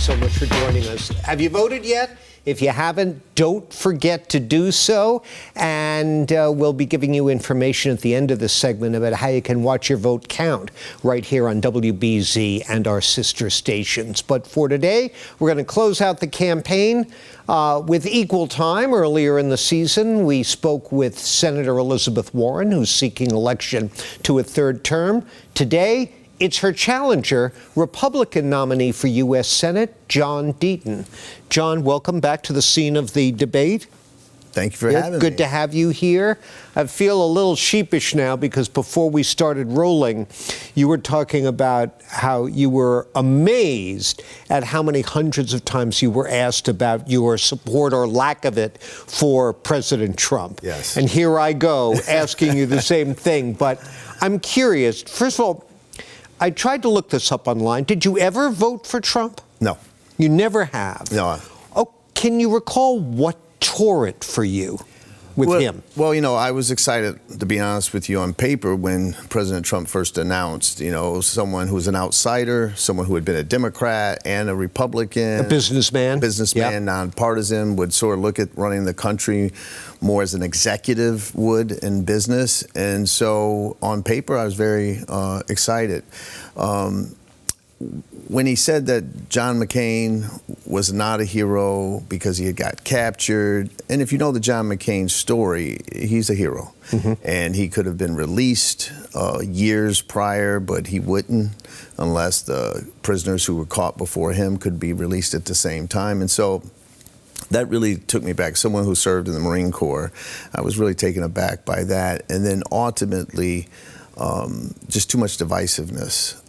so much for joining us. Have you voted yet? If you haven't, don't forget to do so. And we'll be giving you information at the end of this segment about how you can watch your vote count right here on WBZ and our sister stations. But for today, we're going to close out the campaign with equal time. Earlier in the season, we spoke with Senator Elizabeth Warren, who's seeking election to a third term. Today, it's her challenger, Republican nominee for U.S. Senate, John Deaton. John, welcome back to the scene of the debate. Thank you for having me. Good to have you here. I feel a little sheepish now because before we started rolling, you were talking about how you were amazed at how many hundreds of times you were asked about your support or lack of it for President Trump. Yes. And here I go asking you the same thing. But I'm curious. First of all, I tried to look this up online. Did you ever vote for Trump? No. You never have? No. Oh, can you recall what tore it for you with him? Well, I was excited, to be honest with you, on paper when President Trump first announced, someone who's an outsider, someone who had been a Democrat and a Republican. A businessman. Businessman, nonpartisan, would sort of look at running the country more as an executive would in business. And so on paper, I was very excited. When he said that John McCain was not a hero because he had got captured, and if you know the John McCain story, he's a hero. Mm-hmm. And he could have been released years prior, but he wouldn't unless the prisoners who were caught before him could be released at the same time. And so that really took me back. Someone who served in the Marine Corps, I was really taken aback by that. And then ultimately, just too much divisiveness.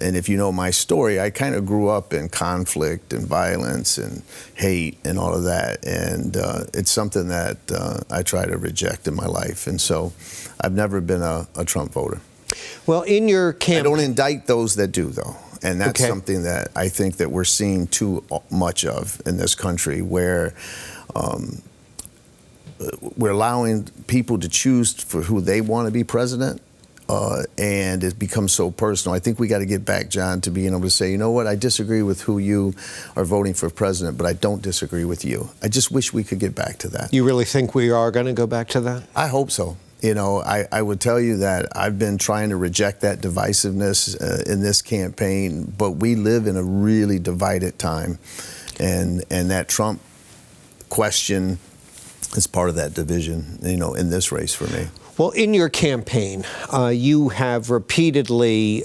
And if you know my story, I kind of grew up in conflict and violence and hate and all of that. And it's something that I try to reject in my life. And so I've never been a Trump voter. Well, in your campaign, I don't indict those that do, though. And that's something that I think that we're seeing too much of in this country, where we're allowing people to choose for who they want to be president. And it becomes so personal. I think we got to get back, John, to being able to say, you know what, I disagree with who you are voting for president, but I don't disagree with you. I just wish we could get back to that. You really think we are going to go back to that? I hope so. I would tell you that I've been trying to reject that divisiveness in this campaign, but we live in a really divided time. And that Trump question is part of that division, in this race for me. Well, in your campaign, you have repeatedly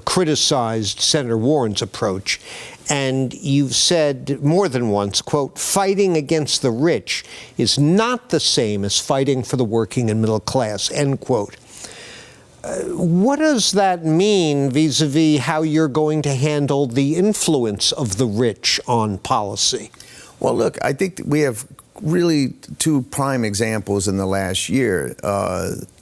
criticized Senator Warren's approach, and you've said more than once, quote, fighting against the rich is not the same as fighting for the working and middle class, end quote. What does that mean vis-a-vis how you're going to handle the influence of the rich on policy? Well, look, I think we have really two prime examples in the last year,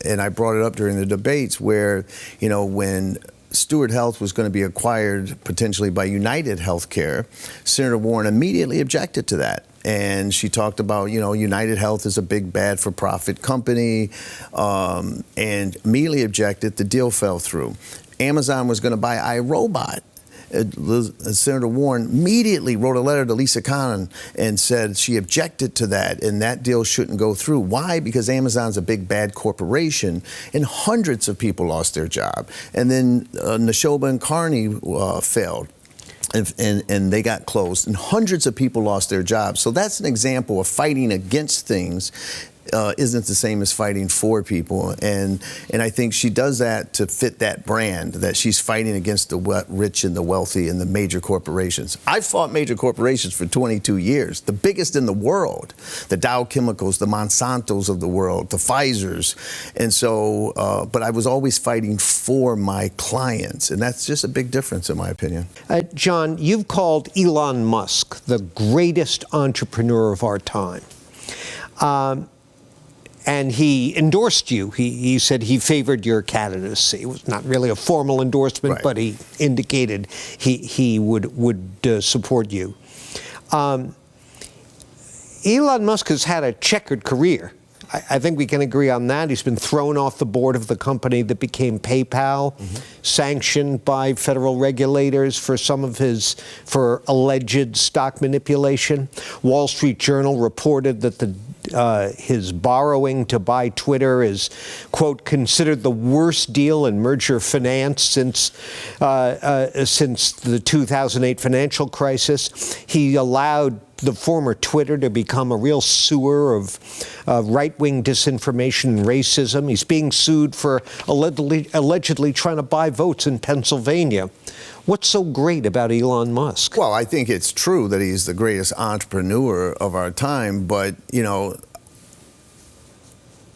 and I brought it up during the debates where, when Steward Health was going to be acquired potentially by United Healthcare, Senator Warren immediately objected to that. And she talked about, United Health is a big bad for-profit company, and immediately objected. The deal fell through. Amazon was going to buy iRobot. Senator Warren immediately wrote a letter to Lisa Conn and said she objected to that, and that deal shouldn't go through. Why? Because Amazon's a big bad corporation, and hundreds of people lost their job. And then Neshoba and Carney failed. And they got closed, and hundreds of people lost their jobs. So that's an example of fighting against things isn't the same as fighting for people. And I think she does that to fit that brand, that she's fighting against the rich and the wealthy and the major corporations. I've fought major corporations for 22 years, the biggest in the world, the Dow Chemicals, the Monsantos of the world, the Pfizers. And so, but I was always fighting for my clients. And that's just a big difference, in my opinion. John, you've called Elon Musk the greatest entrepreneur of our time. And he endorsed you. He said he favored your candidacy. It was not really a formal endorsement, right, but he indicated he would support you. Elon Musk has had a checkered career. I think we can agree on that. He's been thrown off the board of the company that became PayPal, sanctioned by federal regulators for for alleged stock manipulation. Wall Street Journal reported that his borrowing to buy Twitter is, quote, considered the worst deal in merger finance since the 2008 financial crisis. He allowed the former Twitter to become a real sewer of right-wing disinformation and racism. He's being sued for allegedly trying to buy votes in Pennsylvania. What's so great about Elon Musk? Well, I think it's true that he's the greatest entrepreneur of our time, but, you know,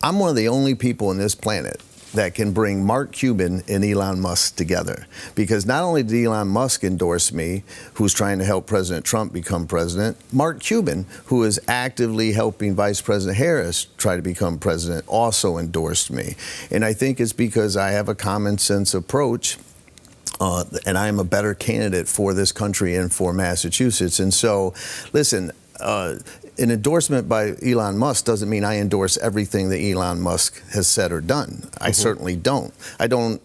I'm one of the only people on this planet that can bring Mark Cuban and Elon Musk together. Because not only did Elon Musk endorse me, who's trying to help President Trump become president, Mark Cuban, who is actively helping Vice President Harris try to become president, also endorsed me. And I think it's because I have a common sense approach. And I am a better candidate for this country and for Massachusetts. And so, listen, an endorsement by Elon Musk doesn't mean I endorse everything that Elon Musk has said or done. I certainly don't. I don't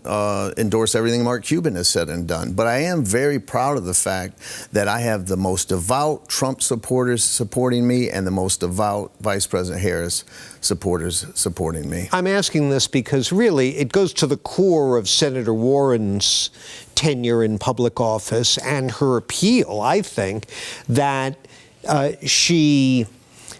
endorse everything Mark Cuban has said and done. But I am very proud of the fact that I have the most devout Trump supporters supporting me and the most devout Vice President Harris supporters supporting me. I'm asking this because really it goes to the core of Senator Warren's tenure in public office and her appeal, I think, that she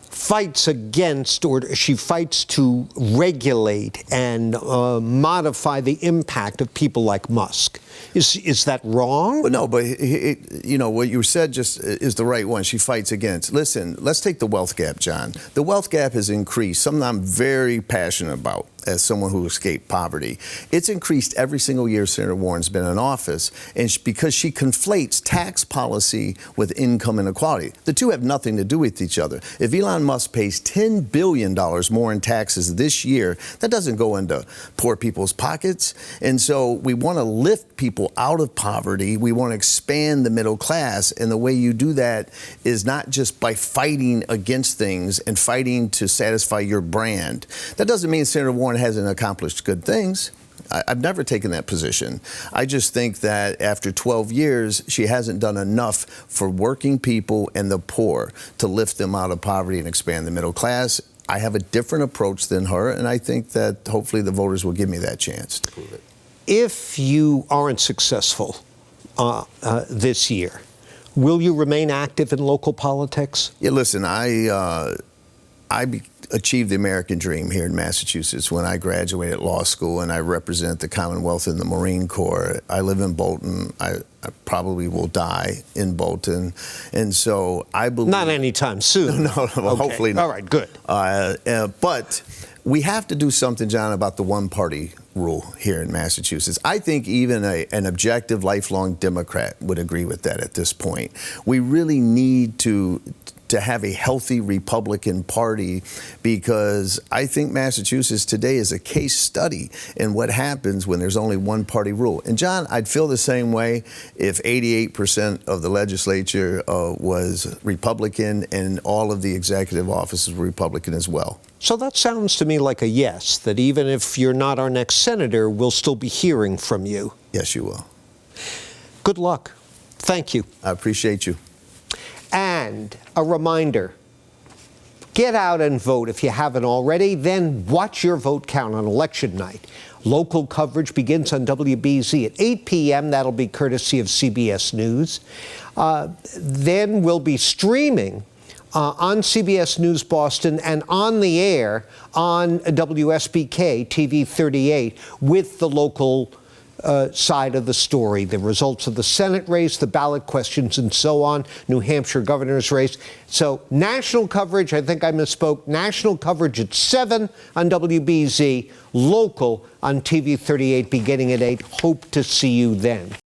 fights against, or she fights to regulate and modify the impact of people like Musk. Is that wrong? Well, no, but you know, what you said just is the right one. She fights against. Listen, let's take the wealth gap, John. The wealth gap has increased, something I'm very passionate about as someone who escaped poverty. It's increased every single year Senator Warren's been in office, and because she conflates tax policy with income inequality. The two have nothing to do with each other. If Elon Musk pays $10 billion more in taxes this year, that doesn't go into poor people's pockets. And so we want to lift people out of poverty. We want to expand the middle class. And the way you do that is not just by fighting against things and fighting to satisfy your brand. That doesn't mean Senator Warren hasn't accomplished good things. I've never taken that position. I just think that after 12 years, she hasn't done enough for working people and the poor to lift them out of poverty and expand the middle class. I have a different approach than her, and I think that hopefully the voters will give me that chance to prove it. If you aren't successful this year, will you remain active in local politics? Yeah, listen, I achieved the American dream here in Massachusetts when I graduated law school, and I represent the Commonwealth in the Marine Corps. I live in Bolton. I probably will die in Bolton. And so I believe... Not anytime soon. No, well, okay. Hopefully not. All right, good. But we have to do something, John, about the one-party rule here in Massachusetts. I think even an objective, lifelong Democrat would agree with that at this point. We really need to have a healthy Republican Party, because I think Massachusetts today is a case study in what happens when there's only one party rule. And John, I'd feel the same way if 88% of the legislature was Republican and all of the executive offices were Republican as well. So that sounds to me like a yes, that even if you're not our next senator, we'll still be hearing from you. Yes, you will. Good luck. Thank you. I appreciate you. And a reminder, get out and vote if you haven't already, then watch your vote count on election night. Local coverage begins on WBZ at 8 p.m. That'll be courtesy of CBS News. Then we'll be streaming on CBS News Boston and on the air on WSBK TV 38 with the local side of the story, the results of the Senate race, the ballot questions, and so on, New Hampshire governor's race. So national coverage, I think I misspoke, national coverage at 7 on WBZ, local on TV 38 beginning at 8. Hope to see you then.